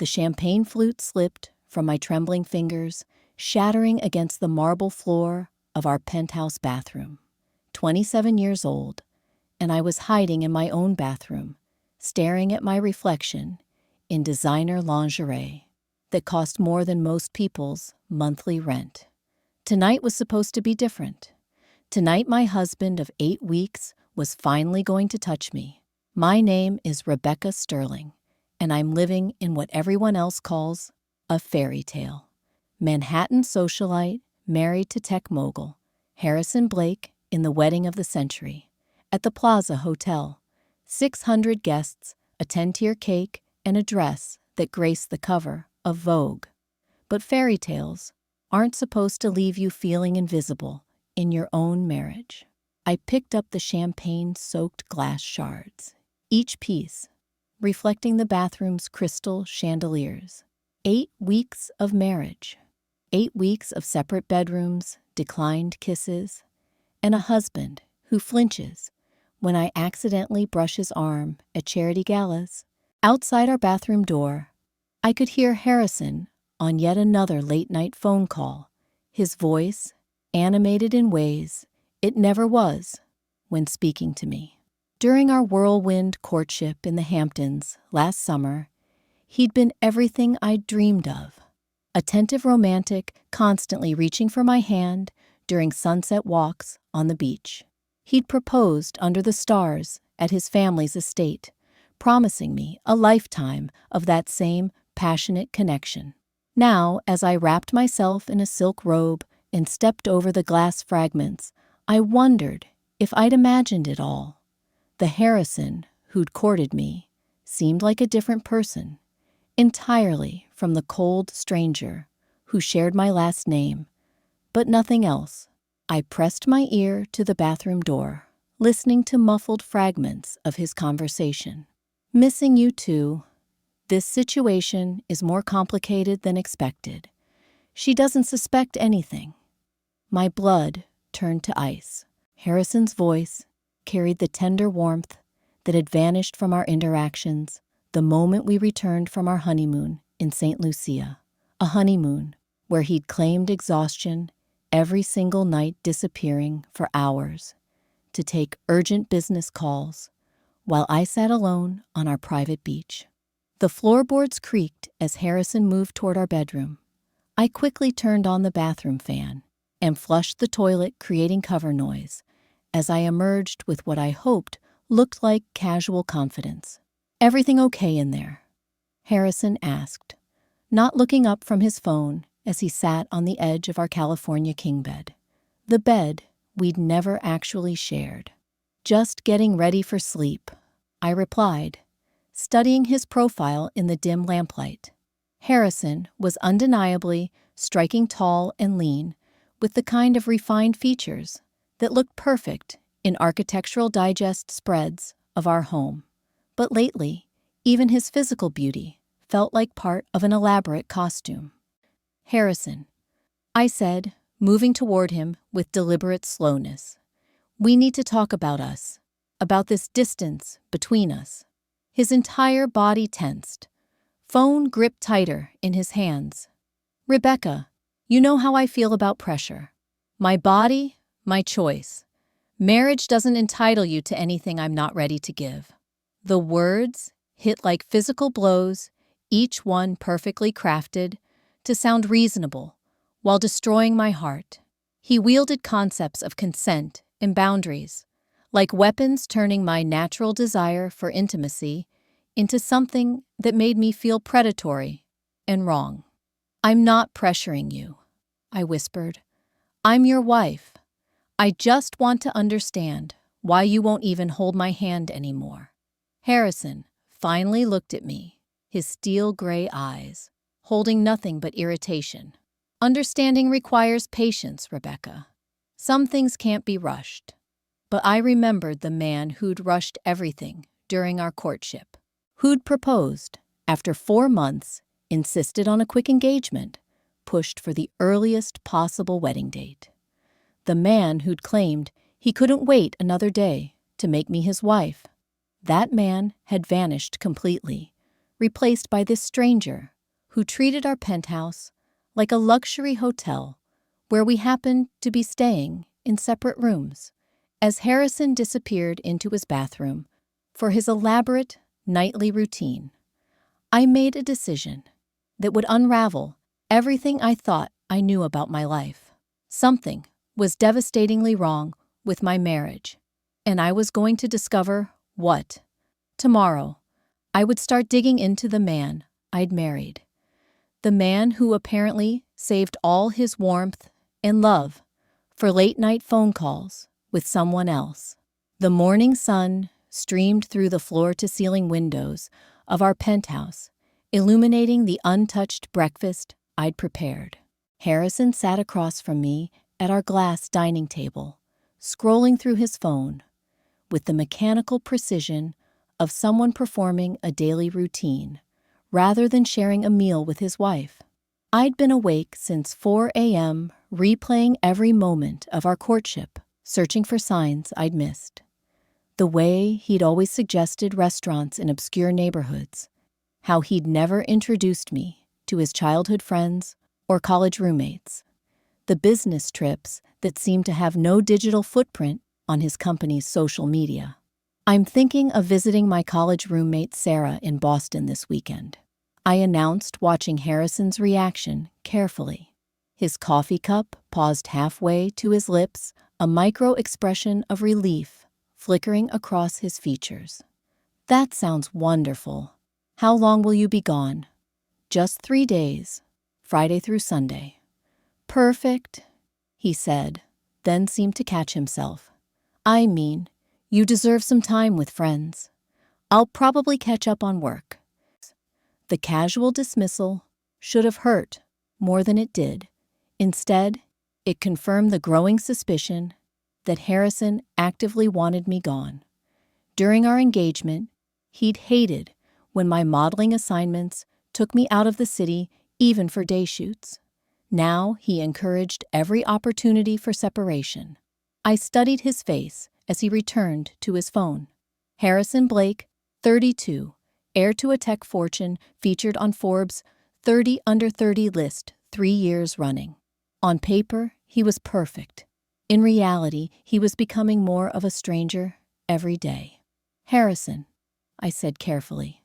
The champagne flute slipped from my trembling fingers, shattering against the marble floor of our penthouse bathroom. 27 years old, and I was hiding in my own bathroom, staring at my reflection in designer lingerie that cost more than most people's monthly rent. Tonight was supposed to be different. Tonight my husband of 8 weeks was finally going to touch me. My name is Rebecca Sterling, and I'm living in what everyone else calls a fairy tale. Manhattan socialite, married to tech mogul Harrison Blake in the wedding of the century. At the Plaza Hotel, 600 guests, a 10-tier cake, and a dress that graced the cover of Vogue. But fairy tales aren't supposed to leave you feeling invisible in your own marriage. I picked up the champagne-soaked glass shards, each piece reflecting the bathroom's crystal chandeliers. 8 weeks of marriage, 8 weeks of separate bedrooms, declined kisses, and a husband who flinches when I accidentally brush his arm at charity galas. Outside our bathroom door, I could hear Harrison on yet another late-night phone call, his voice animated in ways it never was when speaking to me. During our whirlwind courtship in the Hamptons last summer, he'd been everything I'd dreamed of. Attentive romantic, constantly reaching for my hand during sunset walks on the beach. He'd proposed under the stars at his family's estate, promising me a lifetime of that same passionate connection. Now, as I wrapped myself in a silk robe and stepped over the glass fragments, I wondered if I'd imagined it all. The Harrison who'd courted me seemed like a different person, entirely from the cold stranger who shared my last name, but nothing else. I pressed my ear to the bathroom door, listening to muffled fragments of his conversation. Missing you too. This situation is more complicated than expected. She doesn't suspect anything. My blood turned to ice. Harrison's voice carried the tender warmth that had vanished from our interactions the moment we returned from our honeymoon in St. Lucia, a honeymoon where he'd claimed exhaustion every single night, disappearing for hours to take urgent business calls while I sat alone on our private beach. The floorboards creaked as Harrison moved toward our bedroom. I quickly turned on the bathroom fan and flushed the toilet, creating cover noise as I emerged with what I hoped looked like casual confidence. "Everything okay in there?" Harrison asked, not looking up from his phone as he sat on the edge of our California king bed, the bed we'd never actually shared. "Just getting ready for sleep," I replied, studying his profile in the dim lamplight. Harrison was undeniably striking, tall and lean, with the kind of refined features that looked perfect in Architectural Digest spreads of our home. But lately, even his physical beauty felt like part of an elaborate costume. "Harrison," I said, moving toward him with deliberate slowness, "we need to talk about us, about this distance between us." His entire body tensed, phone gripped tighter in his hands. "Rebecca, you know how I feel about pressure. My body, my choice. Marriage doesn't entitle you to anything I'm not ready to give." The words hit like physical blows, each one perfectly crafted to sound reasonable while destroying my heart. He wielded concepts of consent and boundaries, like weapons, turning my natural desire for intimacy into something that made me feel predatory and wrong. "I'm not pressuring you," I whispered. "I'm your wife. I just want to understand why you won't even hold my hand anymore." Harrison finally looked at me, his steel gray eyes holding nothing but irritation. "Understanding requires patience, Rebecca. Some things can't be rushed." But I remembered the man who'd rushed everything during our courtship, who'd proposed after 4 months, insisted on a quick engagement, pushed for the earliest possible wedding date. The man who'd claimed he couldn't wait another day to make me his wife. That man had vanished completely, replaced by this stranger who treated our penthouse like a luxury hotel where we happened to be staying in separate rooms. As Harrison disappeared into his bathroom for his elaborate nightly routine, I made a decision that would unravel everything I thought I knew about my life. Something was devastatingly wrong with my marriage, and I was going to discover what. Tomorrow, I would start digging into the man I'd married. The man who apparently saved all his warmth and love for late-night phone calls with someone else. The morning sun streamed through the floor-to-ceiling windows of our penthouse, illuminating the untouched breakfast I'd prepared. Harrison sat across from me at our glass dining table, scrolling through his phone with the mechanical precision of someone performing a daily routine rather than sharing a meal with his wife. I'd been awake since 4 a.m., replaying every moment of our courtship, searching for signs I'd missed. The way he'd always suggested restaurants in obscure neighborhoods, how he'd never introduced me to his childhood friends or college roommates, the business trips that seemed to have no digital footprint on his company's social media. I'm thinking of visiting my college roommate Sarah in Boston this weekend, I announced, watching Harrison's reaction carefully. His coffee cup paused halfway to his lips, a micro-expression of relief flickering across his features. That sounds wonderful. How long will you be gone? Just 3 days, Friday through Sunday. Perfect, he said, then seemed to catch himself. I mean, you deserve some time with friends. I'll probably catch up on work. The casual dismissal should have hurt more than it did. Instead, it confirmed the growing suspicion that Harrison actively wanted me gone. During our engagement, he'd hated when my modeling assignments took me out of the city, even for day shoots. Now he encouraged every opportunity for separation. I studied his face as he returned to his phone. Harrison Blake, 32, heir to a tech fortune, featured on Forbes' 30 Under 30 list 3 years running. On paper, he was perfect. In reality, he was becoming more of a stranger every day. Harrison, I said carefully,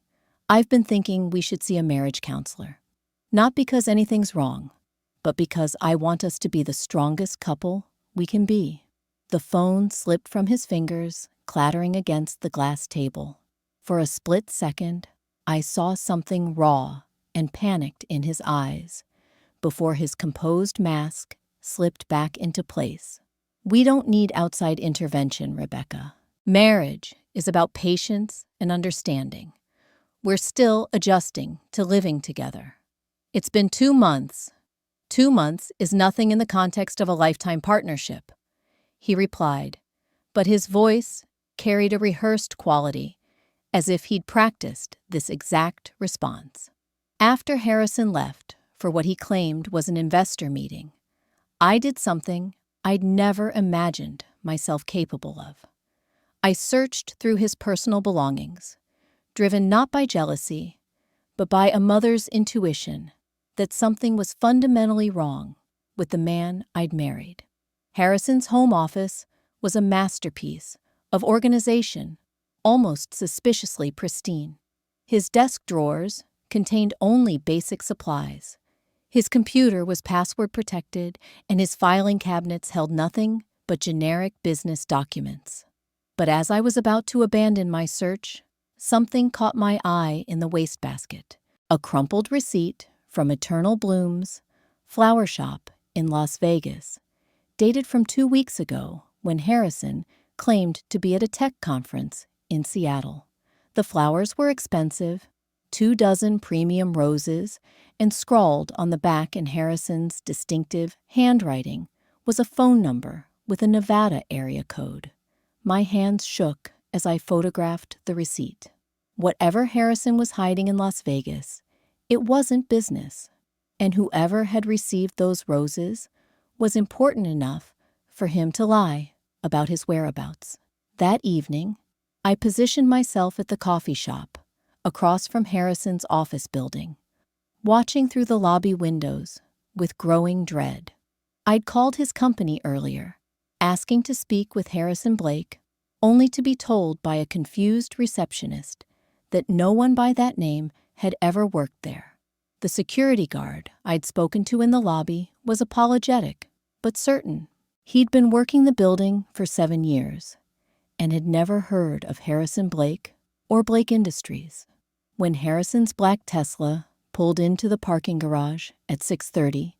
I've been thinking we should see a marriage counselor. Not because anything's wrong, but because I want us to be the strongest couple we can be. The phone slipped from his fingers, clattering against the glass table. For a split second, I saw something raw and panicked in his eyes before his composed mask slipped back into place. We don't need outside intervention, Rebecca. Marriage is about patience and understanding. We're still adjusting to living together. It's been 2 months. 2 months is nothing in the context of a lifetime partnership, he replied, but his voice carried a rehearsed quality, as if he'd practiced this exact response. After Harrison left for what he claimed was an investor meeting, I did something I'd never imagined myself capable of. I searched through his personal belongings, driven not by jealousy, but by a mother's intuition that something was fundamentally wrong with the man I'd married. Harrison's home office was a masterpiece of organization, almost suspiciously pristine. His desk drawers contained only basic supplies. His computer was password protected, and his filing cabinets held nothing but generic business documents. But as I was about to abandon my search, something caught my eye in the wastebasket. A crumpled receipt from Eternal Bloom's flower shop in Las Vegas, dated from 2 weeks ago when Harrison claimed to be at a tech conference in Seattle. The flowers were expensive, 24 premium roses, and scrawled on the back in Harrison's distinctive handwriting was a phone number with a Nevada area code. My hands shook as I photographed the receipt. Whatever Harrison was hiding in Las Vegas, it wasn't business, and whoever had received those roses was important enough for him to lie about his whereabouts. That evening, I positioned myself at the coffee shop across from Harrison's office building, watching through the lobby windows with growing dread. I'd called his company earlier, asking to speak with Harrison Blake, only to be told by a confused receptionist that no one by that name had ever worked there. The security guard I'd spoken to in the lobby was apologetic, but certain. He'd been working the building for 7 years and had never heard of Harrison Blake or Blake Industries. When Harrison's black Tesla pulled into the parking garage at 6:30,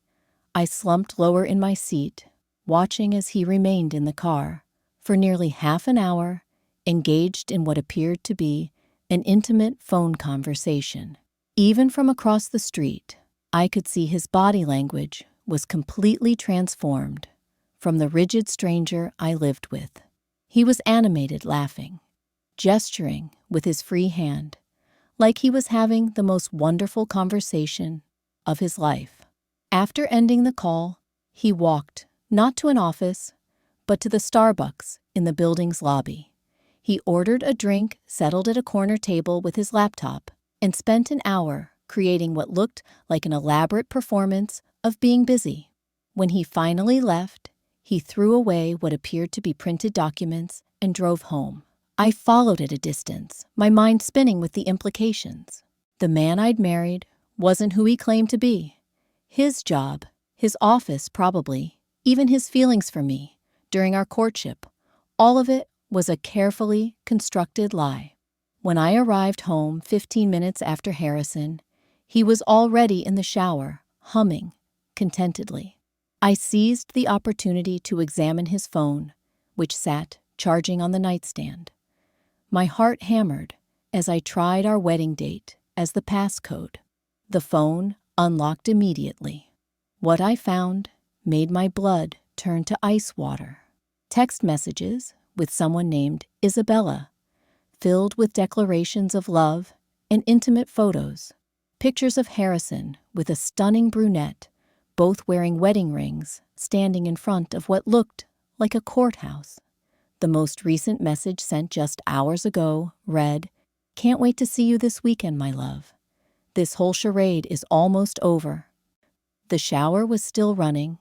I slumped lower in my seat, watching as he remained in the car for nearly half an hour, engaged in what appeared to be an intimate phone conversation. Even from across the street, I could see his body language was completely transformed from the rigid stranger I lived with. He was animated, laughing, gesturing with his free hand, like he was having the most wonderful conversation of his life. After ending the call, he walked, not to an office, but to the Starbucks in the building's lobby. He ordered a drink, settled at a corner table with his laptop, and spent an hour creating what looked like an elaborate performance of being busy. When he finally left, he threw away what appeared to be printed documents and drove home. I followed at a distance, my mind spinning with the implications. The man I'd married wasn't who he claimed to be. His job, his office probably, even his feelings for me during our courtship, all of it was a carefully constructed lie. When I arrived home 15 minutes after Harrison, he was already in the shower, humming contentedly. I seized the opportunity to examine his phone, which sat charging on the nightstand. My heart hammered as I tried our wedding date as the passcode. The phone unlocked immediately. What I found made my blood turn to ice water. Text messages with someone named Isabella, filled with declarations of love and intimate photos. Pictures of Harrison with a stunning brunette, both wearing wedding rings, standing in front of what looked like a courthouse. The most recent message sent just hours ago read, "Can't wait to see you this weekend, my love. This whole charade is almost over." The shower was still running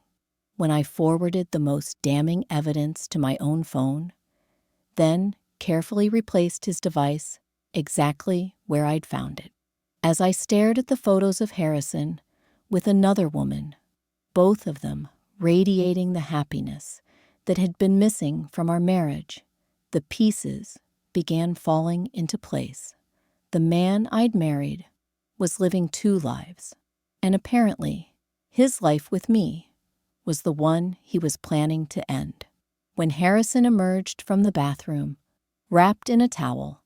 when I forwarded the most damning evidence to my own phone, then carefully replaced his device exactly where I'd found it. As I stared at the photos of Harrison with another woman, both of them radiating the happiness that had been missing from our marriage, the pieces began falling into place. The man I'd married was living 2 lives, and apparently his life with me was the one he was planning to end. When Harrison emerged from the bathroom, wrapped in a towel,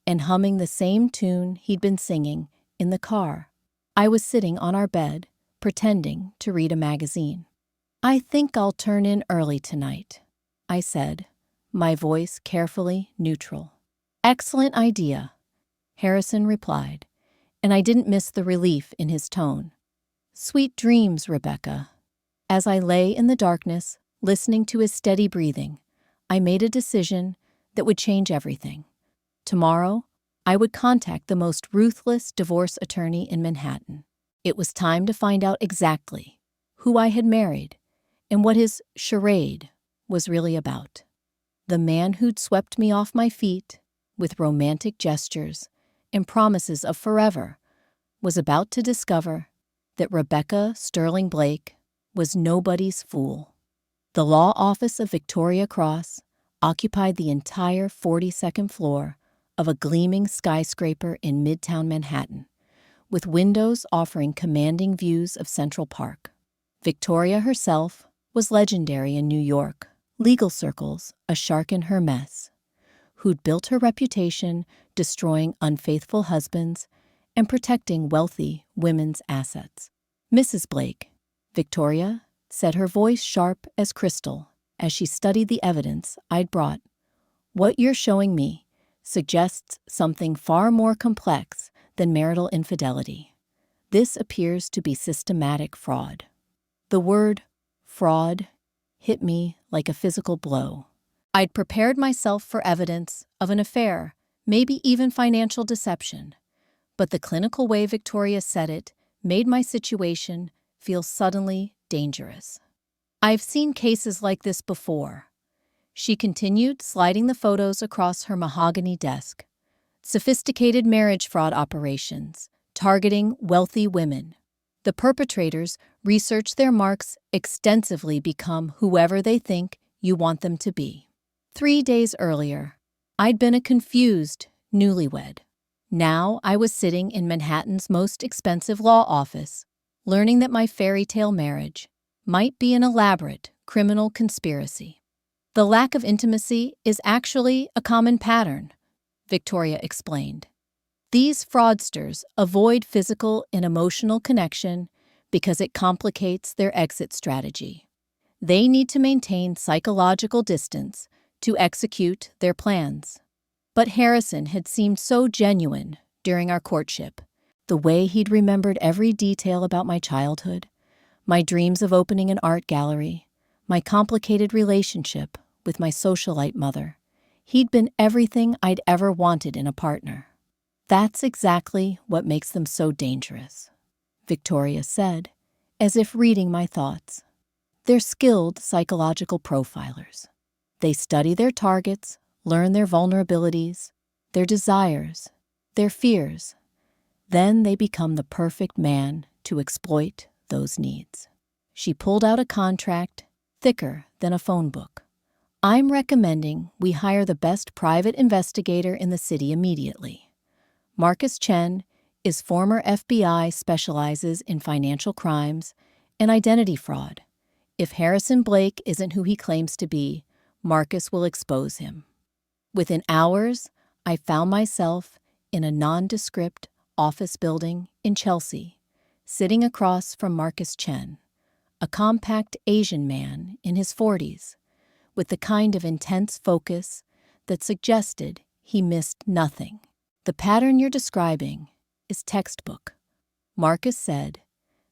and humming the same tune he'd been singing in the car, I was sitting on our bed, pretending to read a magazine. "I think I'll turn in early tonight," I said, my voice carefully neutral. "Excellent idea," Harrison replied, and I didn't miss the relief in his tone. "Sweet dreams, Rebecca." As I lay in the darkness, listening to his steady breathing, I made a decision that would change everything. Tomorrow, I would contact the most ruthless divorce attorney in Manhattan. It was time to find out exactly who I had married and what his charade was really about. The man who'd swept me off my feet with romantic gestures and promises of forever was about to discover that Rebecca Sterling Blake was nobody's fool. The law office of Victoria Cross occupied the entire 42nd floor of a gleaming skyscraper in Midtown Manhattan, with windows offering commanding views of Central Park. Victoria herself was legendary in New York, legal circles a shark in her mess, who'd built her reputation destroying unfaithful husbands and protecting wealthy women's assets. "Mrs. Blake," Victoria said, her voice sharp as crystal as she studied the evidence I'd brought, "what you're showing me suggests something far more complex than marital infidelity. This appears to be systematic fraud." The word fraud hit me like a physical blow. I'd prepared myself for evidence of an affair, maybe even financial deception, But the clinical way Victoria said it made my situation feel suddenly dangerous. I've seen cases like this before. She continued, sliding the photos across her mahogany desk. Sophisticated marriage fraud operations, targeting wealthy women. The perpetrators research their marks extensively, become whoever they think you want them to be. 3 days earlier, I'd been a confused newlywed. Now I was sitting in Manhattan's most expensive law office, learning that my fairy tale marriage might be an elaborate criminal conspiracy. The lack of intimacy is actually a common pattern, Victoria explained. These fraudsters avoid physical and emotional connection because it complicates their exit strategy. They need to maintain psychological distance to execute their plans. But Harrison had seemed so genuine during our courtship. The way he'd remembered every detail about my childhood, my dreams of opening an art gallery, my complicated relationship with my socialite mother. He'd been everything I'd ever wanted in a partner. That's exactly what makes them so dangerous, Victoria said, as if reading my thoughts. They're skilled psychological profilers. They study their targets, learn their vulnerabilities, their desires, their fears. Then they become the perfect man to exploit those needs. She pulled out a contract thicker than a phone book. I'm recommending we hire the best private investigator in the city immediately. Marcus Chen is former FBI, specializes in financial crimes and identity fraud. If Harrison Blake isn't who he claims to be, Marcus will expose him. Within hours, I found myself in a nondescript office building in Chelsea, sitting across from Marcus Chen, a compact Asian man in his 40s, with the kind of intense focus that suggested he missed nothing. The pattern you're describing is textbook, Marcus said,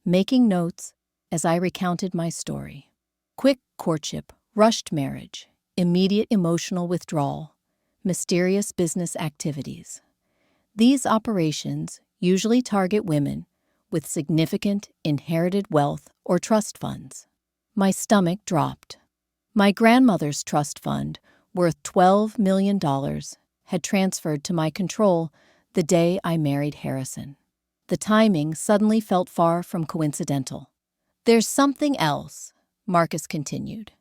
making notes as I recounted my story. Quick courtship, rushed marriage, immediate emotional withdrawal, mysterious business activities. These operations usually target women with significant inherited wealth or trust funds. My stomach dropped. My grandmother's trust fund, worth $12 million, had transferred to my control the day I married Harrison. The timing suddenly felt far from coincidental. There's something else, Marcus continued.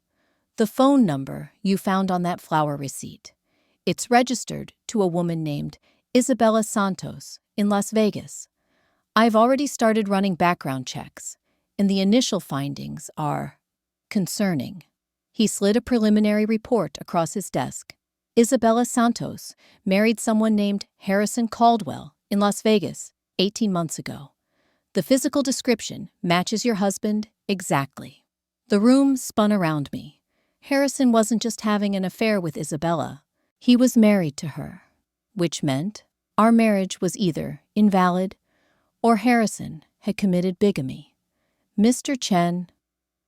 The phone number you found on that flower receipt. It's registered to a woman named Isabella Santos in Las Vegas. I've already started running background checks, and the initial findings are concerning. He slid a preliminary report across his desk. Isabella Santos married someone named Harrison Caldwell in Las Vegas 18 months ago. The physical description matches your husband exactly. The room spun around me. Harrison wasn't just having an affair with Isabella. He was married to her, which meant our marriage was either invalid or Harrison had committed bigamy. Mr. Chen,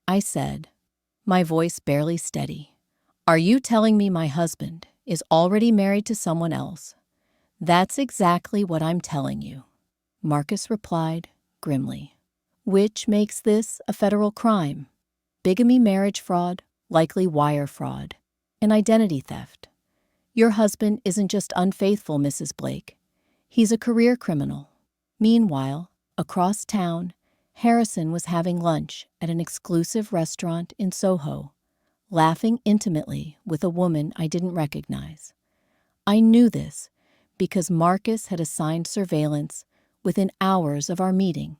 I said, my voice barely steady, are you telling me my husband is already married to someone else? That's exactly what I'm telling you, Marcus replied grimly. Which makes this a federal crime. Bigamy, marriage fraud, likely wire fraud, and identity theft. Your husband isn't just unfaithful, Mrs. Blake. He's a career criminal. Meanwhile, across town, Harrison was having lunch at an exclusive restaurant in Soho, laughing intimately with a woman I didn't recognize. I knew this because Marcus had assigned surveillance within hours of our meeting,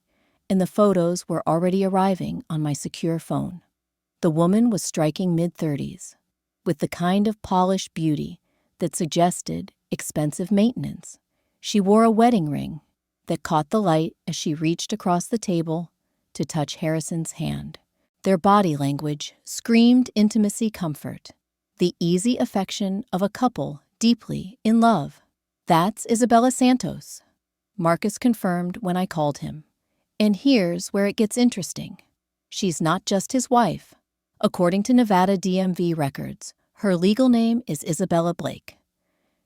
and the photos were already arriving on my secure phone. The woman was striking mid-30s, with the kind of polished beauty that suggested expensive maintenance. She wore a wedding ring that caught the light as she reached across the table to touch Harrison's hand. Their body language screamed intimacy, comfort, the easy affection of a couple deeply in love. That's Isabella Santos, Marcus confirmed when I called him. And here's where it gets interesting. She's not just his wife. According to Nevada DMV records, her legal name is Isabella Blake.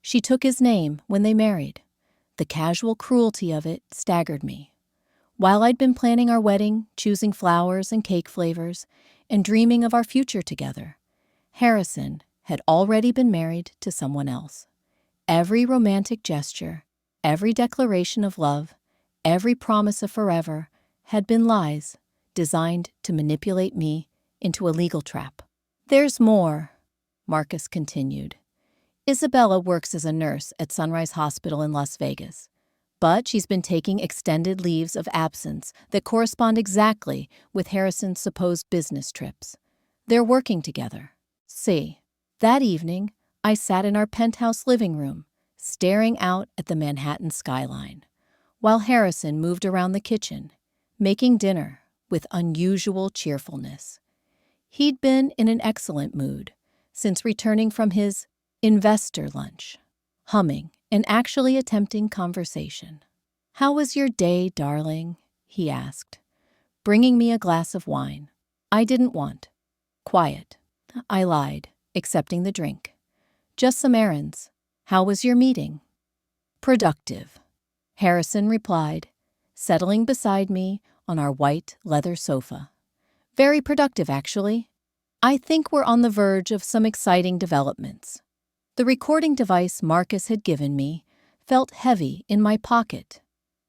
She took his name when they married. The casual cruelty of it staggered me. While I'd been planning our wedding, choosing flowers and cake flavors, and dreaming of our future together, Harrison had already been married to someone else. Every romantic gesture, every declaration of love, every promise of forever had been lies designed to manipulate me into a legal trap. "There's more," Marcus continued. "Isabella works as a nurse at Sunrise Hospital in Las Vegas, but she's been taking extended leaves of absence that correspond exactly with Harrison's supposed business trips. They're working together. See, that evening, I sat in our penthouse living room, staring out at the Manhattan skyline, while Harrison moved around the kitchen, making dinner with unusual cheerfulness. He'd been in an excellent mood since returning from his investor lunch, humming and actually attempting conversation. "How was your day, darling?" he asked, bringing me a glass of wine. I didn't want. "Quiet," I lied, accepting the drink. "Just some errands. How was your meeting?" "Productive," Harrison replied, settling beside me on our white leather sofa. "Very productive, actually. I think we're on the verge of some exciting developments." The recording device Marcus had given me felt heavy in my pocket.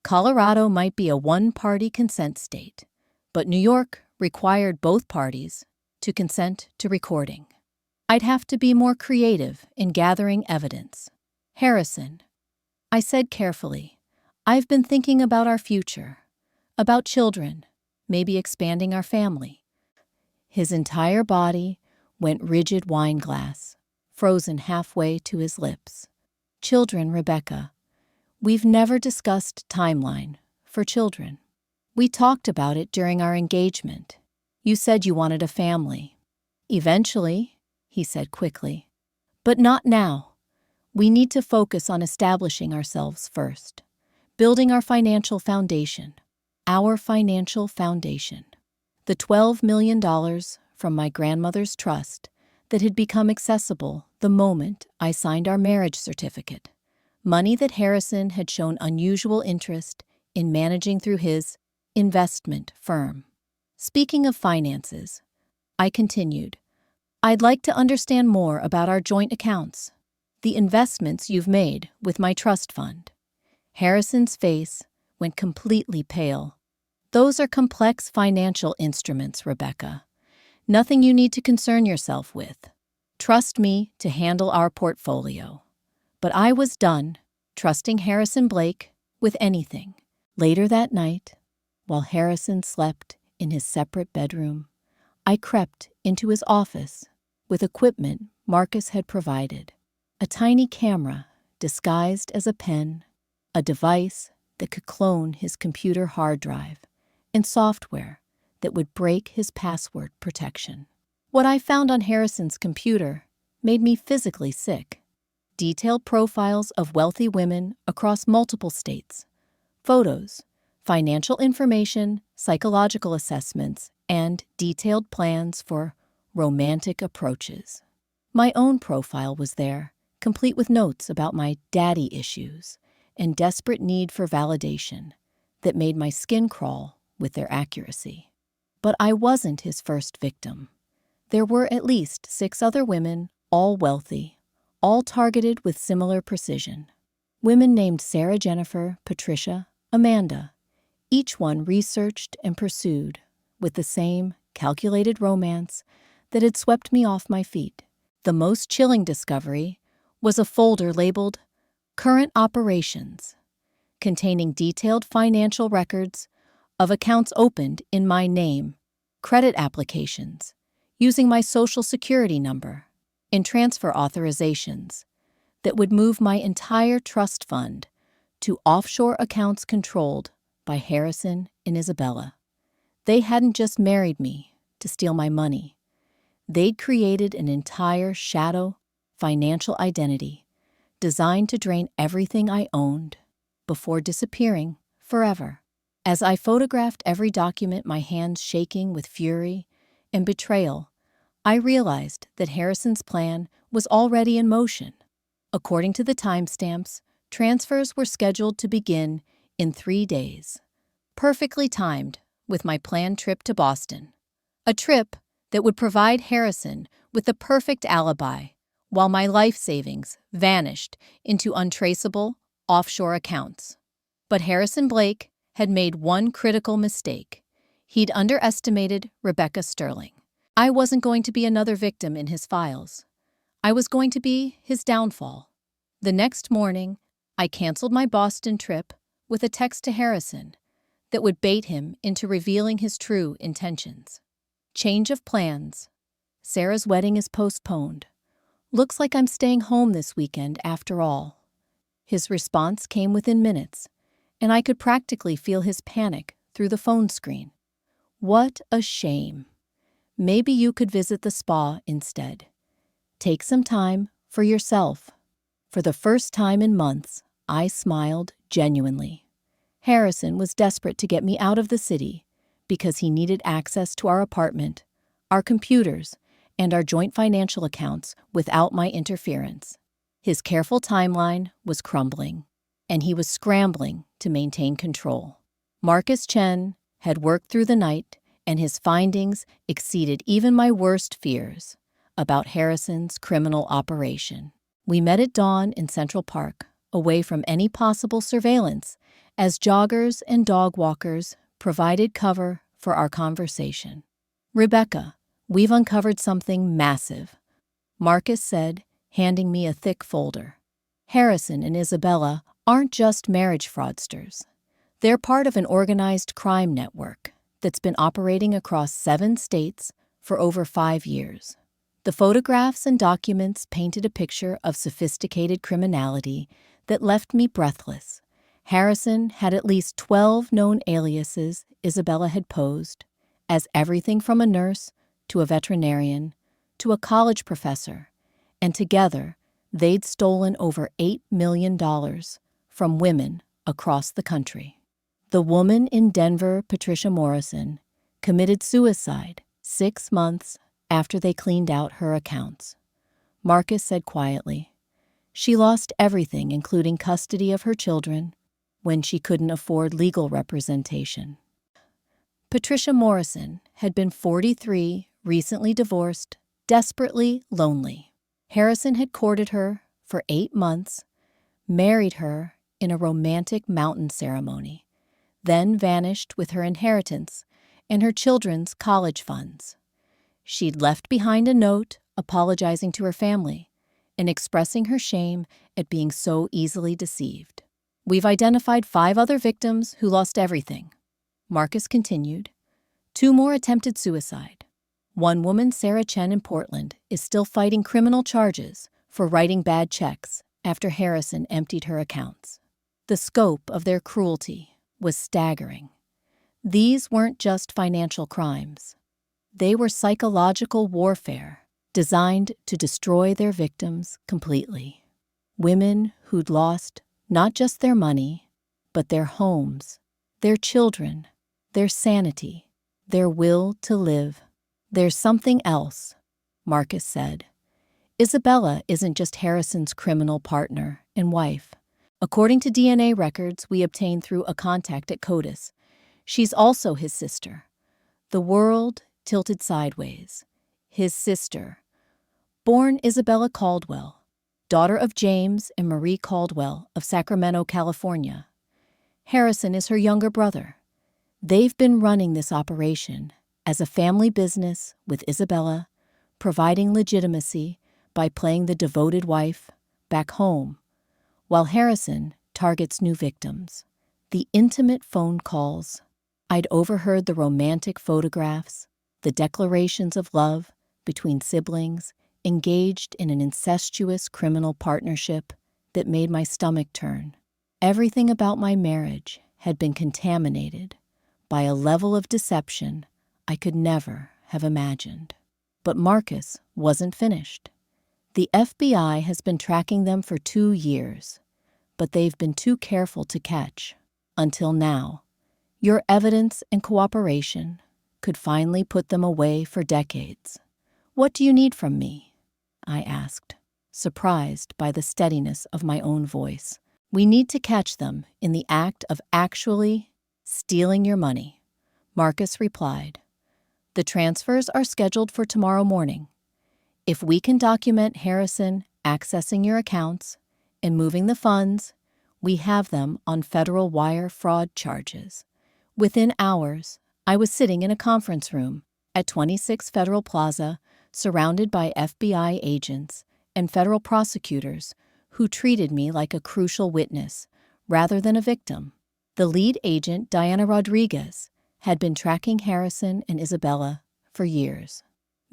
Colorado might be a one-party consent state, but New York required both parties to consent to recording. I'd have to be more creative in gathering evidence. "Harrison," I said carefully, "I've been thinking about our future, about children, maybe expanding our family." His entire body went rigid wine glass, frozen halfway to his lips. "Children, Rebecca. We've never discussed timeline for children. We talked about it during our engagement. You said you wanted a family. Eventually," he said quickly, "but not now. We need to focus on establishing ourselves first, building our financial foundation. Our financial foundation. The $12 million from my grandmother's trust that had become accessible the moment I signed our marriage certificate. Money that Harrison had shown unusual interest in managing through his investment firm. Speaking of finances," I continued, "I'd like to understand more about our joint accounts, the investments you've made with my trust fund." Harrison's face went completely pale. "Those are complex financial instruments, Rebecca. Nothing you need to concern yourself with. Trust me to handle our portfolio." But I was done trusting Harrison Blake with anything. Later that night, while Harrison slept in his separate bedroom, I crept into his office with equipment Marcus had provided. A tiny camera disguised as a pen, a device that could clone his computer hard drive, and software that would break his password protection. What I found on Harrison's computer made me physically sick. Detailed profiles of wealthy women across multiple states, photos, financial information, psychological assessments, and detailed plans for romantic approaches. My own profile was there, complete with notes about my daddy issues and desperate need for validation that made my skin crawl with their accuracy. But I wasn't his first victim. There were at least 6 other women, all wealthy, all targeted with similar precision. Women named Sarah, Jennifer, Patricia, Amanda, each one researched and pursued with the same calculated romance that had swept me off my feet. The most chilling discovery was a folder labeled Current Operations, containing detailed financial records of accounts opened in my name, credit applications, using my social security number, and transfer authorizations that would move my entire trust fund to offshore accounts controlled by Harrison and Isabella. They hadn't just married me to steal my money. They'd created an entire shadow financial identity designed to drain everything I owned before disappearing forever. As I photographed every document, my hands shaking with fury and betrayal, I realized that Harrison's plan was already in motion. According to the timestamps, Transfers were scheduled to begin in 3 days, perfectly timed with my planned trip to Boston. A trip that would provide Harrison with the perfect alibi, while my life savings vanished into untraceable offshore accounts. But Harrison Blake had made one critical mistake. He'd underestimated Rebecca Sterling. I wasn't going to be another victim in his files. I was going to be his downfall. The next morning, I canceled my Boston trip with a text to Harrison that would bait him into revealing his true intentions. Change of plans. Sarah's wedding is postponed. Looks like I'm staying home this weekend after all. His response came within minutes, and I could practically feel his panic through the phone screen. What a shame. Maybe you could visit the spa instead. Take some time for yourself. For the first time in months, I smiled genuinely. Harrison was desperate to get me out of the city because he needed access to our apartment, our computers, and our joint financial accounts without my interference. His careful timeline was crumbling, and he was scrambling to maintain control. Marcus Chen had worked through the night, and his findings exceeded even my worst fears about Harrison's criminal operation. We met at dawn in Central Park, away from any possible surveillance, as joggers and dog walkers provided cover for our conversation. "Rebecca, we've uncovered something massive," Marcus said, handing me a thick folder. "Harrison and Isabella aren't just marriage fraudsters. They're part of an organized crime network that's been operating across 7 states for over 5 years. The photographs and documents painted a picture of sophisticated criminality that left me breathless. Harrison had at least 12 known aliases Isabella had posed, as everything from a nurse to a veterinarian to a college professor, and together they'd stolen over $8 million from women across the country. The woman in Denver, Patricia Morrison, committed suicide 6 months after they cleaned out her accounts. Marcus said quietly, "She lost everything, including custody of her children, when she couldn't afford legal representation." Patricia Morrison had been 43, recently divorced, desperately lonely. Harrison had courted her for 8 months, married her in a romantic mountain ceremony, then vanished with her inheritance and her children's college funds. She'd left behind a note apologizing to her family and expressing her shame at being so easily deceived. "We've identified 5 other victims who lost everything," Marcus continued. 2 more attempted suicide. One woman, Sarah Chen in Portland, is still fighting criminal charges for writing bad checks after Harrison emptied her accounts. The scope of their cruelty was staggering. These weren't just financial crimes. They were psychological warfare designed to destroy their victims completely. Women who'd lost not just their money, but their homes, their children, their sanity, their will to live. "There's something else," Marcus said. "Isabella isn't just Harrison's criminal partner and wife. According to DNA records we obtained through a contact at CODIS, she's also his sister." The world tilted sideways. His sister, born Isabella Caldwell, daughter of James and Marie Caldwell of Sacramento, California. Harrison is her younger brother. They've been running this operation as a family business, with Isabella providing legitimacy by playing the devoted wife back home, while Harrison targets new victims. The intimate phone calls. I'd overheard the romantic photographs, the declarations of love between siblings engaged in an incestuous criminal partnership that made my stomach turn. Everything about my marriage had been contaminated by a level of deception I could never have imagined. But Marcus wasn't finished. The FBI has been tracking them for 2 years, but they've been too careful to catch. Until now, your evidence and cooperation could finally put them away for decades. "What do you need from me?" I asked, surprised by the steadiness of my own voice. We need to catch them in the act of actually stealing your money, Marcus replied. The transfers are scheduled for tomorrow morning. If we can document Harrison accessing your accounts and moving the funds, we have them on federal wire fraud charges. Within hours, I was sitting in a conference room at 26 Federal Plaza, surrounded by FBI agents and federal prosecutors who treated me like a crucial witness rather than a victim. The lead agent, Diana Rodriguez, had been tracking Harrison and Isabella for years.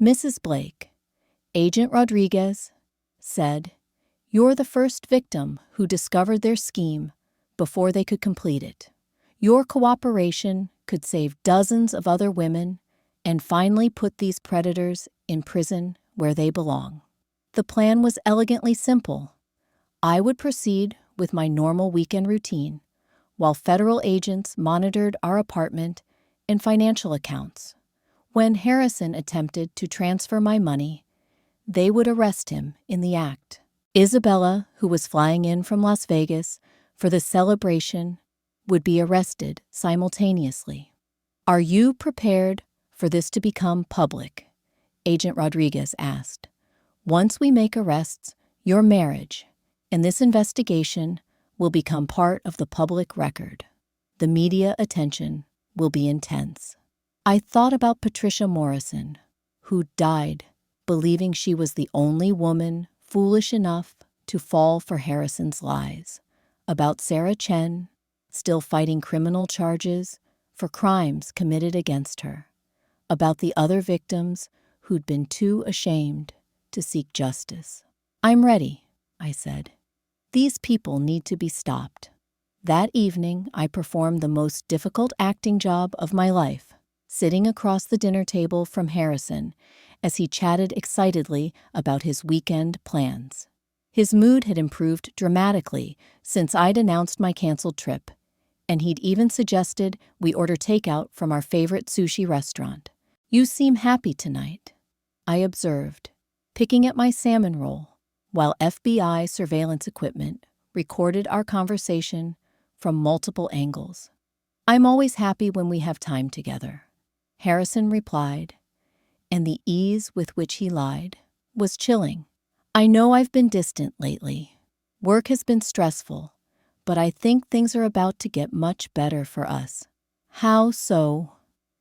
Mrs. Blake, Agent Rodriguez said, "You're the first victim who discovered their scheme before they could complete it. Your cooperation could save dozens of other women and finally put these predators in prison where they belong." The plan was elegantly simple. I would proceed with my normal weekend routine, while federal agents monitored our apartment and financial accounts. When Harrison attempted to transfer my money, they would arrest him in the act. Isabella, who was flying in from Las Vegas for the celebration, would be arrested simultaneously. "Are you prepared for this to become public?" Agent Rodriguez asked. "Once we make arrests, your marriage and this investigation will become part of the public record. The media attention will be intense." I thought about Patricia Morrison, who died believing she was the only woman foolish enough to fall for Harrison's lies, about Sarah Chen, still fighting criminal charges for crimes committed against her, about the other victims who'd been too ashamed to seek justice. "I'm ready," I said. "These people need to be stopped." That evening, I performed the most difficult acting job of my life, sitting across the dinner table from Harrison as he chatted excitedly about his weekend plans. His mood had improved dramatically since I'd announced my canceled trip, and he'd even suggested we order takeout from our favorite sushi restaurant. "You seem happy tonight," I observed, picking at my salmon roll, while FBI surveillance equipment recorded our conversation from multiple angles. "I'm always happy when we have time together," Harrison replied, and the ease with which he lied was chilling. "I know I've been distant lately. Work has been stressful, but I think things are about to get much better for us." "How so?"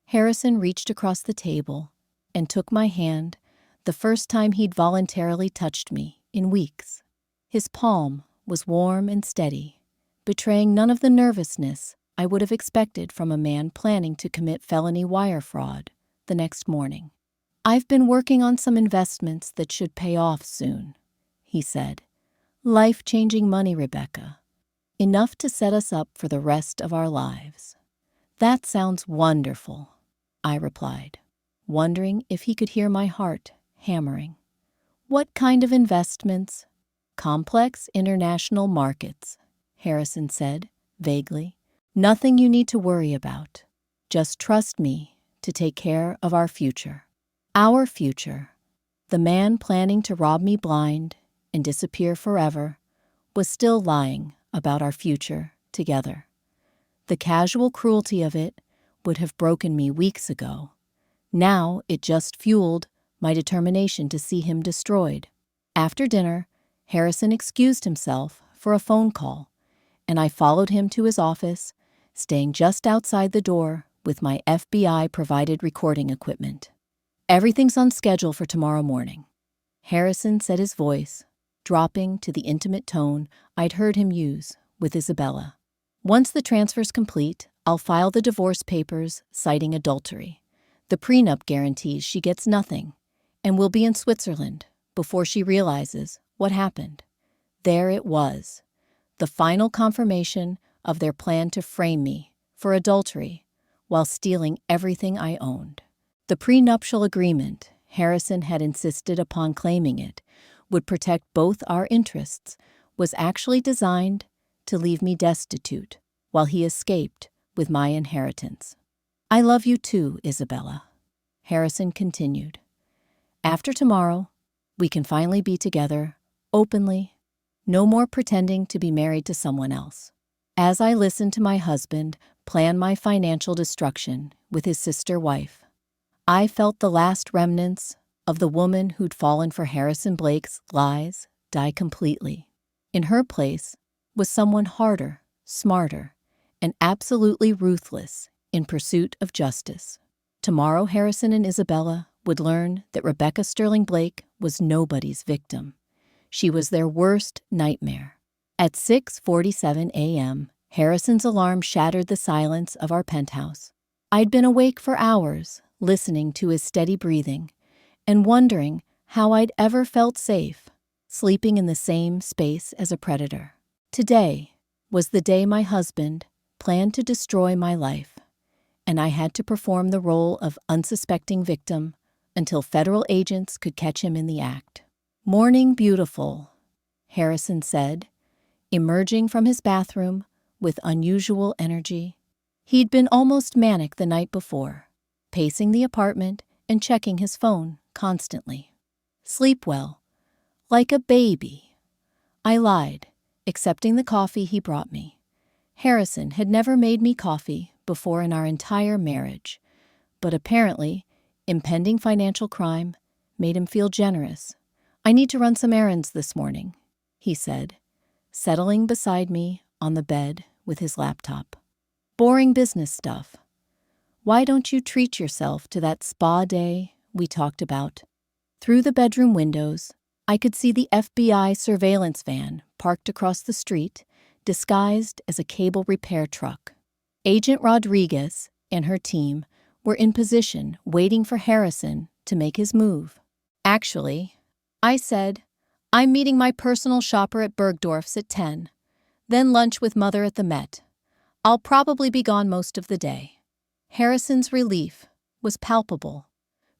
Harrison reached across the table and took my hand, the first time he'd voluntarily touched me in weeks. His palm was warm and steady, betraying none of the nervousness I would have expected from a man planning to commit felony wire fraud the next morning. "I've been working on some investments that should pay off soon," he said. "Life-changing money, Rebecca. Enough to set us up for the rest of our lives." "That sounds wonderful," I replied, wondering if he could hear my heart hammering. "What kind of investments?" "Complex international markets," Harrison said, vaguely. "Nothing you need to worry about. Just trust me to take care of our future." Our future. The man planning to rob me blind and disappear forever was still lying about our future together. The casual cruelty of it would have broken me weeks ago. Now it just fueled my determination to see him destroyed. After dinner, Harrison excused himself for a phone call, and I followed him to his office, staying just outside the door with my FBI-provided recording equipment. "Everything's on schedule for tomorrow morning," Harrison said, his voice dropping to the intimate tone I'd heard him use with Isabella. "Once the transfer's complete, I'll file the divorce papers citing adultery. The prenup guarantees she gets nothing, and we'll be in Switzerland before she realizes what happened." There it was, the final confirmation of their plan to frame me for adultery while stealing everything I owned. The prenuptial agreement, Harrison had insisted upon claiming it, would protect both our interests, was actually designed to leave me destitute while he escaped with my inheritance. "I love you too, Isabella," Harrison continued. "After tomorrow, we can finally be together openly No more pretending to be married to someone else. As I listened to my husband plan my financial destruction with his sister wife, I felt the last remnants of the woman who'd fallen for Harrison Blake's lies die completely. In her place was someone harder, smarter, and absolutely ruthless in pursuit of justice. Tomorrow, Harrison and Isabella would learn that Rebecca Sterling Blake was nobody's victim. She was their worst nightmare. At 6:47 a.m., Harrison's alarm shattered the silence of our penthouse. I'd been awake for hours, listening to his steady breathing, and wondering how I'd ever felt safe, sleeping in the same space as a predator. Today was the day my husband planned to destroy my life, and I had to perform the role of unsuspecting victim until federal agents could catch him in the act. "Morning, beautiful," Harrison said, emerging from his bathroom with unusual energy. He'd been almost manic the night before, pacing the apartment and checking his phone constantly. "Sleep well, like a baby." I lied, accepting the coffee he brought me. Harrison had never made me coffee before in our entire marriage, but apparently, impending financial crime made him feel generous. "I need to run some errands this morning," he said, settling beside me on the bed with his laptop. "Boring business stuff. Why don't you treat yourself to that spa day we talked about?" Through the bedroom windows, I could see the FBI surveillance van parked across the street, disguised as a cable repair truck. Agent Rodriguez and her team were in position waiting for Harrison to make his move. "Actually," I said, "I'm meeting my personal shopper at Bergdorf's at 10, then lunch with Mother at the Met. I'll probably be gone most of the day." Harrison's relief was palpable.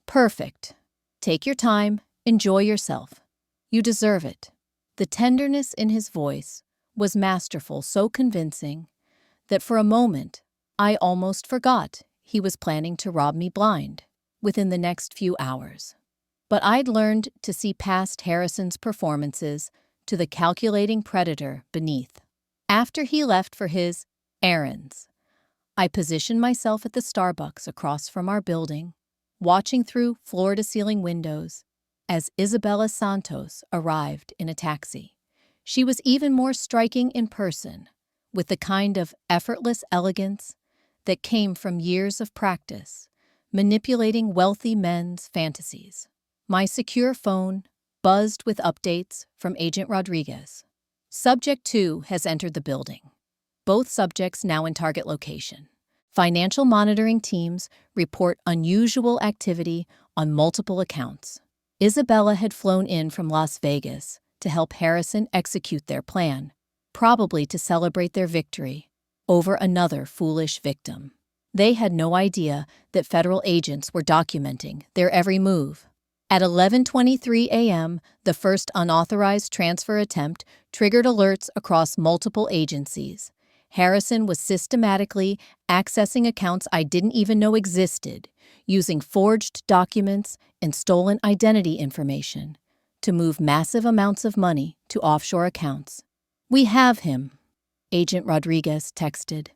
"Perfect. Take your time, enjoy yourself. You deserve it." The tenderness in his voice was masterful, so convincing that for a moment I almost forgot he was planning to rob me blind within the next few hours. But I'd learned to see past Harrison's performances to the calculating predator beneath. After he left for his errands, I positioned myself at the Starbucks across from our building, watching through floor-to-ceiling windows as Isabella Santos arrived in a taxi. She was even more striking in person, with the kind of effortless elegance that came from years of practice, manipulating wealthy men's fantasies. My secure phone buzzed with updates from Agent Rodriguez. "Subject 2 has entered the building. Both subjects now in target location. Financial monitoring teams report unusual activity on multiple accounts." Isabella had flown in from Las Vegas to help Harrison execute their plan, probably to celebrate their victory over another foolish victim. They had no idea that federal agents were documenting their every move. At 11:23 a.m., the first unauthorized transfer attempt triggered alerts across multiple agencies. Harrison was systematically accessing accounts I didn't even know existed, using forged documents and stolen identity information to move massive amounts of money to offshore accounts. "We have him," Agent Rodriguez texted.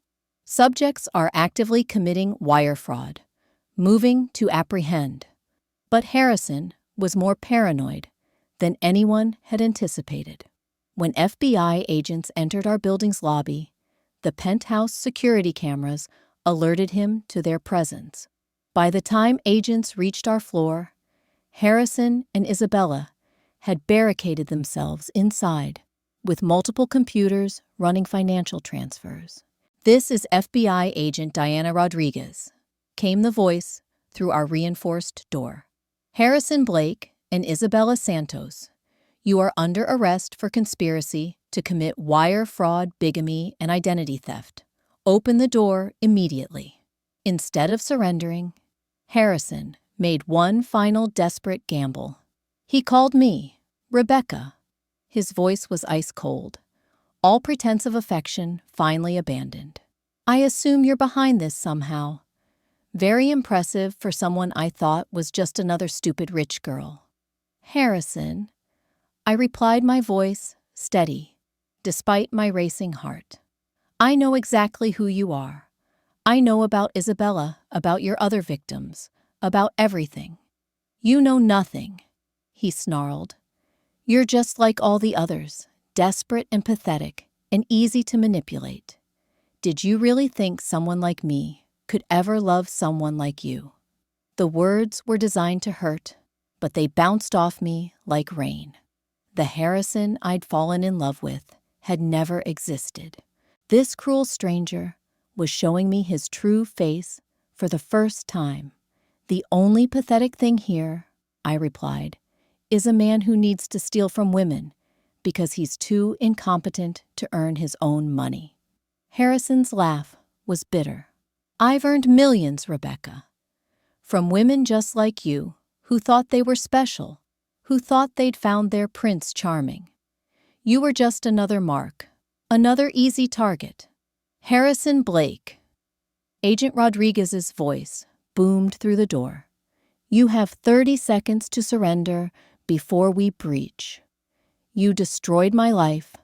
"Subjects are actively committing wire fraud. Moving to apprehend." But Harrison was more paranoid than anyone had anticipated. When FBI agents entered our building's lobby, the penthouse security cameras alerted him to their presence. By the time agents reached our floor, Harrison and Isabella had barricaded themselves inside, with multiple computers running financial transfers. "This is FBI agent Diana Rodriguez," came the voice through our reinforced door. "Harrison Blake and Isabella Santos, you are under arrest for conspiracy to commit wire fraud, bigamy, and identity theft. Open the door immediately." Instead of surrendering, Harrison made one final desperate gamble. He called me Rebecca. His voice was ice cold, all pretense of affection finally abandoned. "I assume you're behind this somehow." Very impressive for someone I thought was just another stupid rich girl. "Harrison," I replied, my voice steady, despite my racing heart. I know exactly who you are. I know about Isabella, about your other victims, about everything. You know nothing, he snarled. You're just like all the others, desperate and pathetic, and easy to manipulate. Did you really think someone like me could ever love someone like you? The words were designed to hurt, but they bounced off me like rain. The Harrison I'd fallen in love with had never existed. This cruel stranger was showing me his true face for the first time. The only pathetic thing here, I replied, is a man who needs to steal from women because he's too incompetent to earn his own money. Harrison's laugh was bitter. I've earned millions, Rebecca. From women just like you, who thought they were special, who thought they'd found their prince charming. You were just another mark, another easy target. Harrison Blake. Agent Rodriguez's voice boomed through the door. You have 30 seconds to surrender before we breach. You destroyed my life,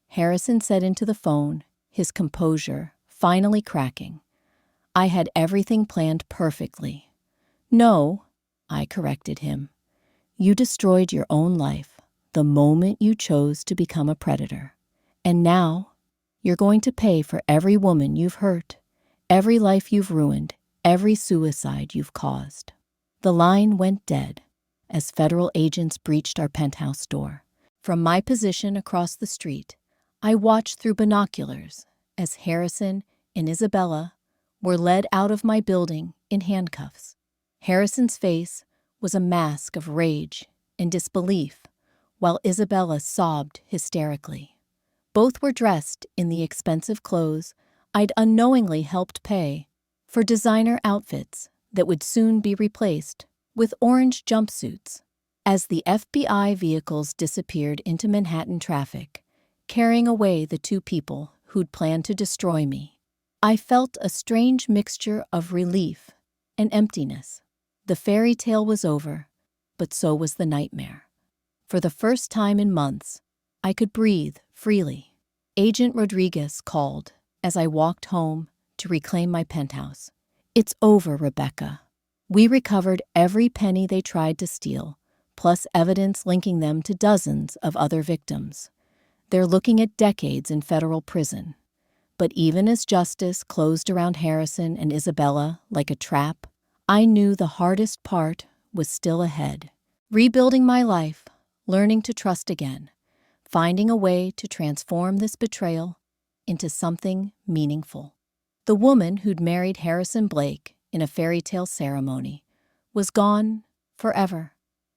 Harrison said into the phone, his composure finally cracking. I had everything planned perfectly. No, I corrected him. You destroyed your own life the moment you chose to become a predator. And now, you're going to pay for every woman you've hurt, every life you've ruined, every suicide you've caused. The line went dead as federal agents breached our penthouse door. From my position across the street, I watched through binoculars as Harrison and Isabella were led out of my building in handcuffs. Harrison's face was a mask of rage and disbelief, while Isabella sobbed hysterically. Both were dressed in the expensive clothes I'd unknowingly helped pay for designer outfits that would soon be replaced with orange jumpsuits. As the FBI vehicles disappeared into Manhattan traffic, carrying away the two people who'd planned to destroy me, I felt a strange mixture of relief and emptiness. The fairy tale was over, but so was the nightmare. For the first time in months, I could breathe freely. Agent Rodriguez called as I walked home to reclaim my penthouse. It's over, Rebecca. We recovered every penny they tried to steal, plus evidence linking them to dozens of other victims. They're looking at decades in federal prison. But even as justice closed around Harrison and Isabella like a trap, I knew the hardest part was still ahead. Rebuilding my life, learning to trust again, finding a way to transform this betrayal into something meaningful. The woman who'd married Harrison Blake in a fairy tale ceremony was gone forever.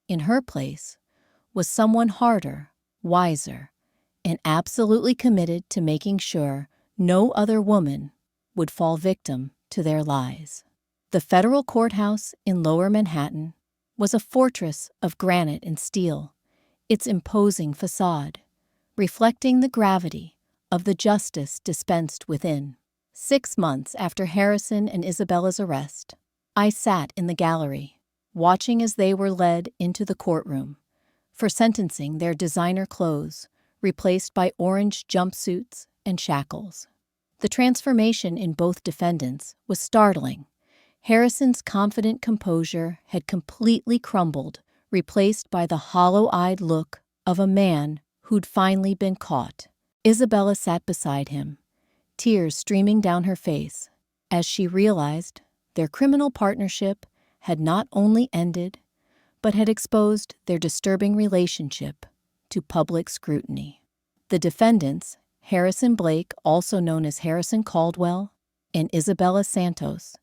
In her place was someone harder, wiser, and absolutely committed to making sure no other woman would fall victim to their lies. The federal courthouse in Lower Manhattan was a fortress of granite and steel, its imposing facade reflecting the gravity of the justice dispensed within. 6 months after Harrison and Isabella's arrest, I sat in the gallery, watching as they were led into the courtroom for sentencing, their designer clothes replaced by orange jumpsuits and shackles. The transformation in both defendants was startling. Harrison's confident composure had completely crumbled, replaced by the hollow-eyed look of a man who'd finally been caught. Isabella sat beside him, tears streaming down her face, as she realized their criminal partnership had not only ended, but had exposed their disturbing relationship to public scrutiny. The defendants, Harrison Blake, also known as Harrison Caldwell, and Isabella Santos,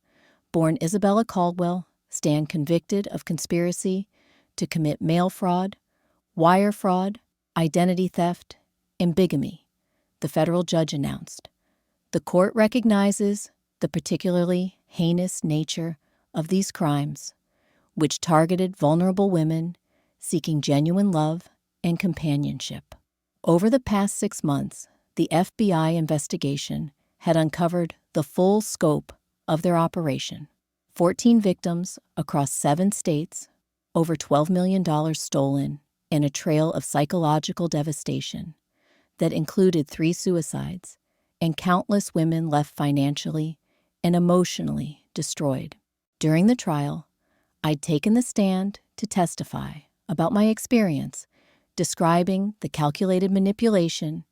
born Isabella Caldwell, stand convicted of conspiracy to commit mail fraud, wire fraud, identity theft, and bigamy, the federal judge announced. The court recognizes the particularly heinous nature of these crimes, which targeted vulnerable women seeking genuine love and companionship. Over the past 6 months, the FBI investigation had uncovered the full scope of their operation. 14 victims across 7 states, over $12 million stolen, and a trail of psychological devastation. that included 3 suicides and countless women left financially and emotionally destroyed. During the trial, I'd taken the stand to testify about my experience, describing the calculated manipulation,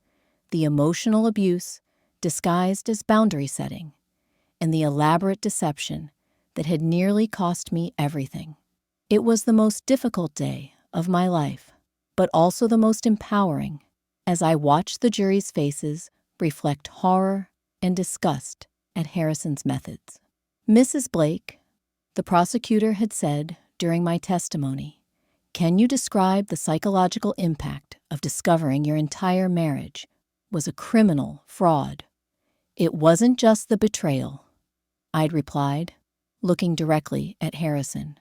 the emotional abuse disguised as boundary setting, and the elaborate deception that had nearly cost me everything. It was the most difficult day of my life, but also the most empowering, as I watched the jury's faces reflect horror and disgust at Harrison's methods. "Mrs. Blake," the prosecutor had said during my testimony, "can you describe the psychological impact of discovering your entire marriage was a criminal fraud?" "It wasn't just the betrayal," I'd replied, looking directly at Harrison.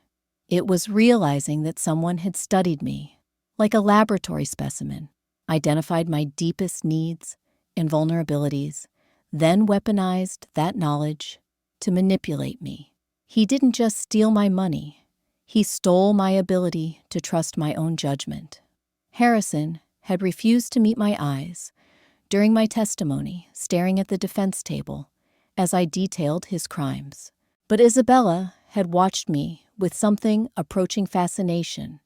"It was realizing that someone had studied me, like a laboratory specimen, identified my deepest needs and vulnerabilities, then weaponized that knowledge to manipulate me. He didn't just steal my money, he stole my ability to trust my own judgment." Harrison had refused to meet my eyes during my testimony, staring at the defense table as I detailed his crimes. But Isabella had watched me with something approaching fascination,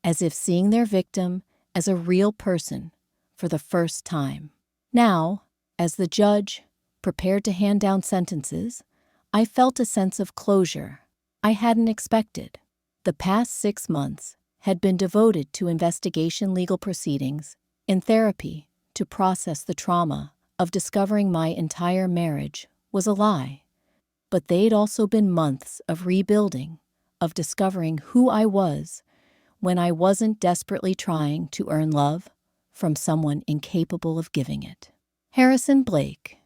as if seeing their victim as a real person for the first time. Now, as the judge prepared to hand down sentences, I felt a sense of closure I hadn't expected. The past 6 months had been devoted to investigation, legal proceedings, and therapy to process the trauma of discovering my entire marriage was a lie. But they'd also been months of rebuilding, of discovering who I was when I wasn't desperately trying to earn love from someone incapable of giving it. "Harrison Blake,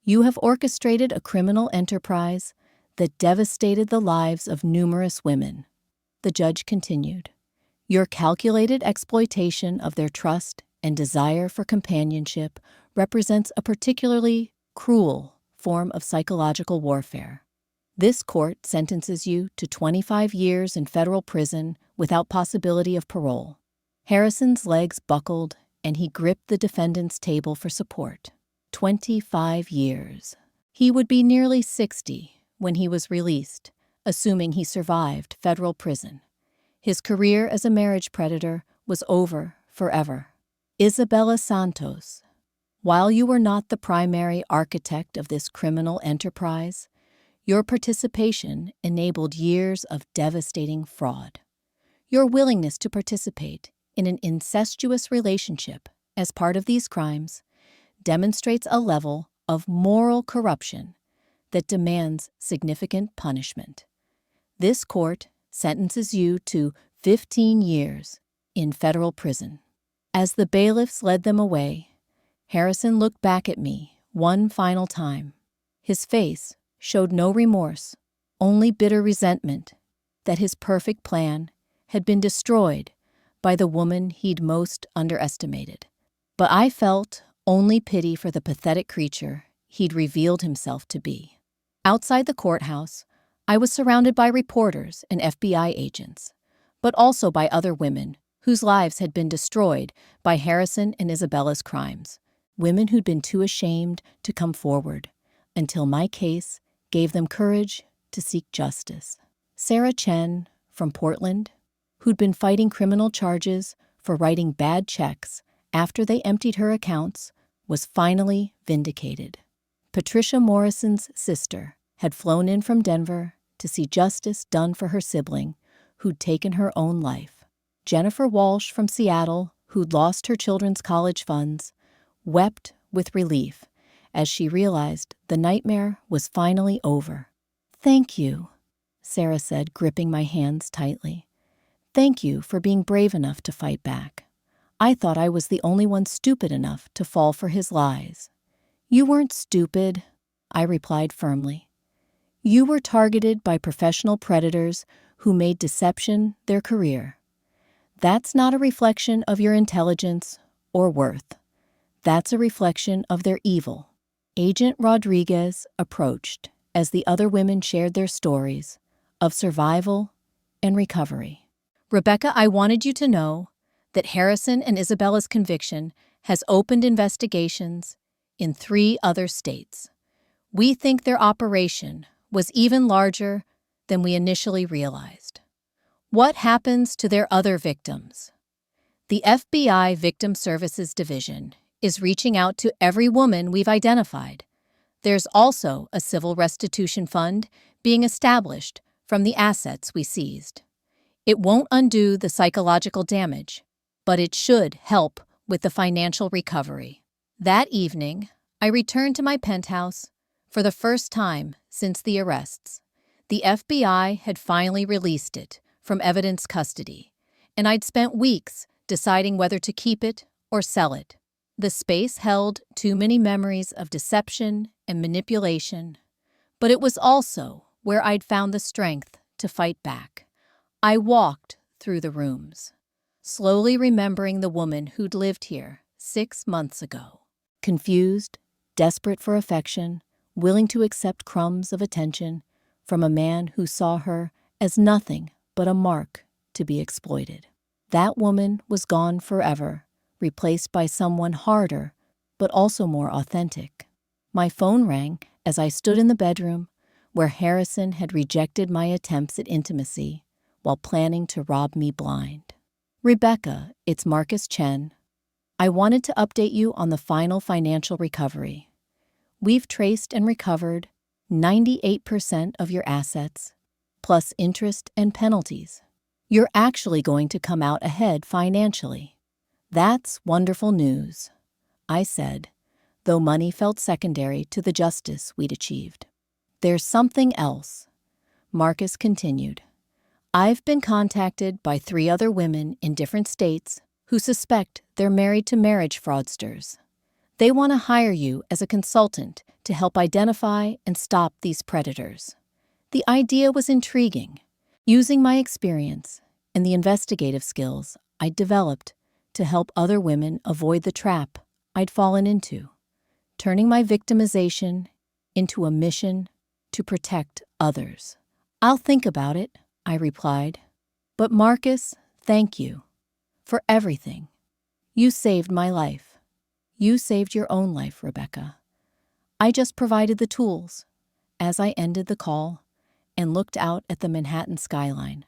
you have orchestrated a criminal enterprise that devastated the lives of numerous women," the judge continued. "Your calculated exploitation of their trust and desire for companionship represents a particularly cruel form of psychological warfare. This court sentences you to 25 years in federal prison without possibility of parole." Harrison's legs buckled and he gripped the defendant's table for support. 25 years. He would be nearly 60 when he was released, assuming he survived federal prison. His career as a marriage predator was over forever. "Isabella Santos, while you were not the primary architect of this criminal enterprise, your participation enabled years of devastating fraud. Your willingness to participate in an incestuous relationship as part of these crimes demonstrates a level of moral corruption that demands significant punishment. This court sentences you to 15 years in federal prison." As the bailiffs led them away, Harrison looked back at me one final time. His face showed no remorse, only bitter resentment that his perfect plan had been destroyed by the woman he'd most underestimated. But I felt only pity for the pathetic creature he'd revealed himself to be. Outside the courthouse, I was surrounded by reporters and FBI agents, but also by other women whose lives had been destroyed by Harrison and Isabella's crimes, women who'd been too ashamed to come forward until my case gave them courage to seek justice. Sarah Chen from Portland, who'd been fighting criminal charges for writing bad checks after they emptied her accounts, was finally vindicated. Patricia Morrison's sister had flown in from Denver to see justice done for her sibling who'd taken her own life. Jennifer Walsh from Seattle, who'd lost her children's college funds, wept with relief as she realized the nightmare was finally over. "Thank you," Sarah said, gripping my hands tightly. "Thank you for being brave enough to fight back. I thought I was the only one stupid enough to fall for his lies." "You weren't stupid," I replied firmly. "You were targeted by professional predators who made deception their career. That's not a reflection of your intelligence or worth. That's a reflection of their evil." Agent Rodriguez approached as the other women shared their stories of survival and recovery. "Rebecca, I wanted you to know that Harrison and Isabella's conviction has opened investigations in 3 other states. We think their operation was even larger than we initially realized. What happens to their other victims? The FBI Victim Services Division is reaching out to every woman we've identified. There's also a civil restitution fund being established from the assets we seized. It won't undo the psychological damage, but it should help with the financial recovery. That evening, I returned to my penthouse for the first time since the arrests. The FBI had finally released it from evidence custody, and I'd spent weeks deciding whether to keep it or sell it. The space held too many memories of deception and manipulation, but it was also where I'd found the strength to fight back. I walked through the rooms, slowly remembering the woman who'd lived here 6 months ago. Confused, desperate for affection, willing to accept crumbs of attention from a man who saw her as nothing but a mark to be exploited. That woman was gone forever, replaced by someone harder, but also more authentic. My phone rang as I stood in the bedroom where Harrison had rejected my attempts at intimacy while planning to rob me blind. "Rebecca, it's Marcus Chen. I wanted to update you on the final financial recovery. We've traced and recovered 98% of your assets, plus interest and penalties. You're actually going to come out ahead financially." "That's wonderful news," I said, though money felt secondary to the justice we'd achieved. "There's something else," Marcus continued. "I've been contacted by 3 other women in different states who suspect they're married to marriage fraudsters. They want to hire you as a consultant to help identify and stop these predators." The idea was intriguing. Using my experience and the investigative skills I'd developed to help other women avoid the trap I'd fallen into, turning my victimization into a mission to protect others. "I'll think about it," I replied. "But Marcus, thank you for everything. You saved my life. You saved your own life, Rebecca. I just provided the tools." As I ended the call and looked out at the Manhattan skyline,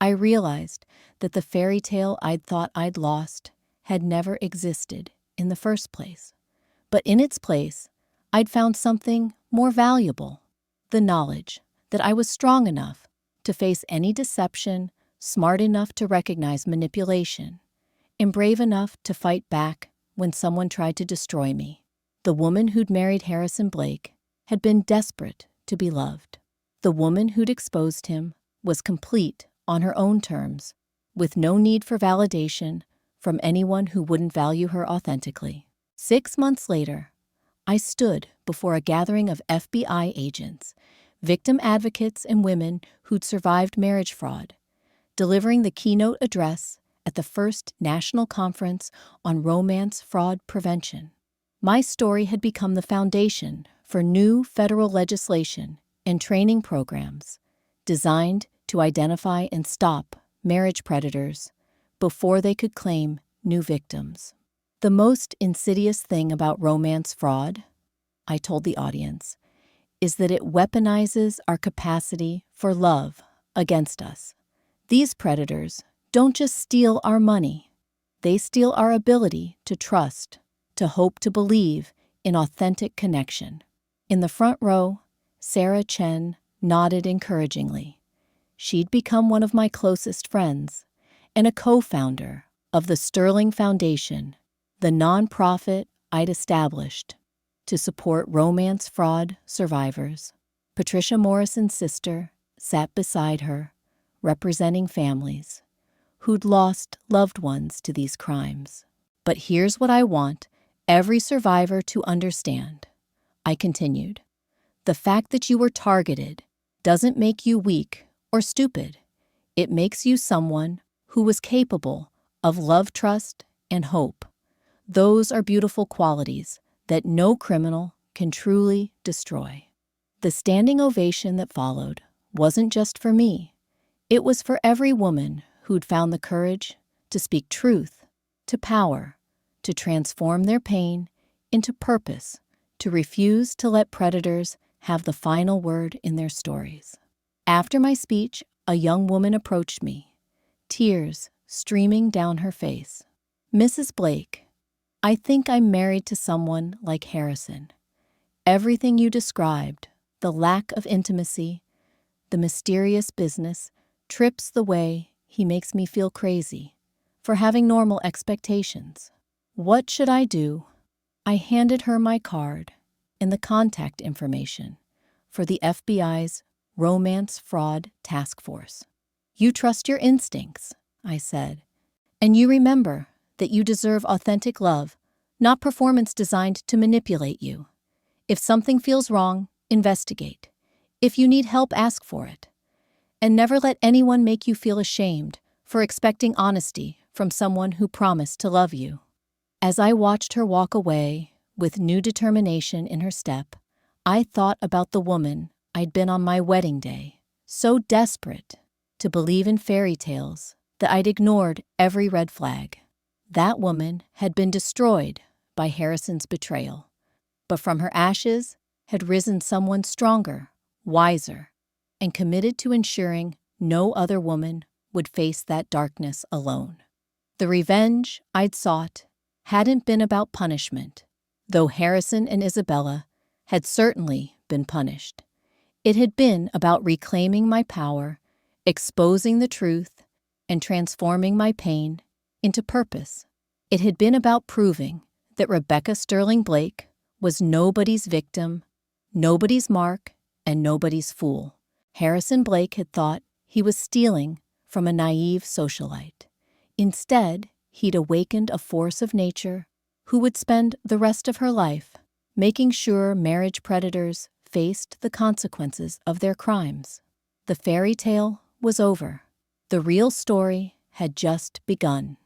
I realized that the fairy tale I'd thought I'd lost had never existed in the first place. But in its place, I'd found something more valuable: the knowledge that I was strong enough to face any deception, smart enough to recognize manipulation, and brave enough to fight back when someone tried to destroy me. The woman who'd married Harrison Blake had been desperate to be loved. The woman who'd exposed him was complete on her own terms, with no need for validation from anyone who wouldn't value her authentically. 6 months later, I stood before a gathering of FBI agents, victim advocates, and women who'd survived marriage fraud, delivering the keynote address at the first National Conference on Romance Fraud Prevention. My story had become the foundation for new federal legislation and training programs designed to identify and stop marriage predators before they could claim new victims. "The most insidious thing about romance fraud," I told the audience, "is that it weaponizes our capacity for love against us. These predators don't just steal our money. They steal our ability to trust, to hope, to believe in authentic connection." In the front row, Sarah Chen nodded encouragingly. She'd become one of my closest friends and a co-founder of the Sterling Foundation, the nonprofit I'd established to support romance fraud survivors. Patricia Morrison's sister sat beside her, representing families who'd lost loved ones to these crimes. "But here's what I want every survivor to understand," I continued. "The fact that you were targeted doesn't make you weak or stupid. It makes you someone who was capable of love, trust, and hope. Those are beautiful qualities that no criminal can truly destroy." The standing ovation that followed wasn't just for me. It was for every woman who'd found the courage to speak truth to power, to transform their pain into purpose, to refuse to let predators have the final word in their stories. After my speech, a young woman approached me, tears streaming down her face. "Mrs. Blake, I think I'm married to someone like Harrison. Everything you described, the lack of intimacy, the mysterious business, trips the way he makes me feel crazy for having normal expectations. What should I do?" I handed her my card and the contact information for the FBI's Romance Fraud Task Force. "You trust your instincts," I said, "and you remember that you deserve authentic love, not performance designed to manipulate you. If something feels wrong, investigate. If you need help, ask for it. And never let anyone make you feel ashamed for expecting honesty from someone who promised to love you." As I watched her walk away with new determination in her step, I thought about the woman I'd been on my wedding day, so desperate to believe in fairy tales that I'd ignored every red flag. That woman had been destroyed by Harrison's betrayal, but from her ashes had risen someone stronger, wiser, and committed to ensuring no other woman would face that darkness alone. The revenge I'd sought hadn't been about punishment, though Harrison and Isabella had certainly been punished. It had been about reclaiming my power, exposing the truth, and transforming my pain into purpose. It had been about proving that Rebecca Sterling Blake was nobody's victim, nobody's mark, and nobody's fool. Harrison Blake had thought he was stealing from a naive socialite. Instead, he'd awakened a force of nature who would spend the rest of her life making sure marriage predators faced the consequences of their crimes. The fairy tale was over. The real story had just begun.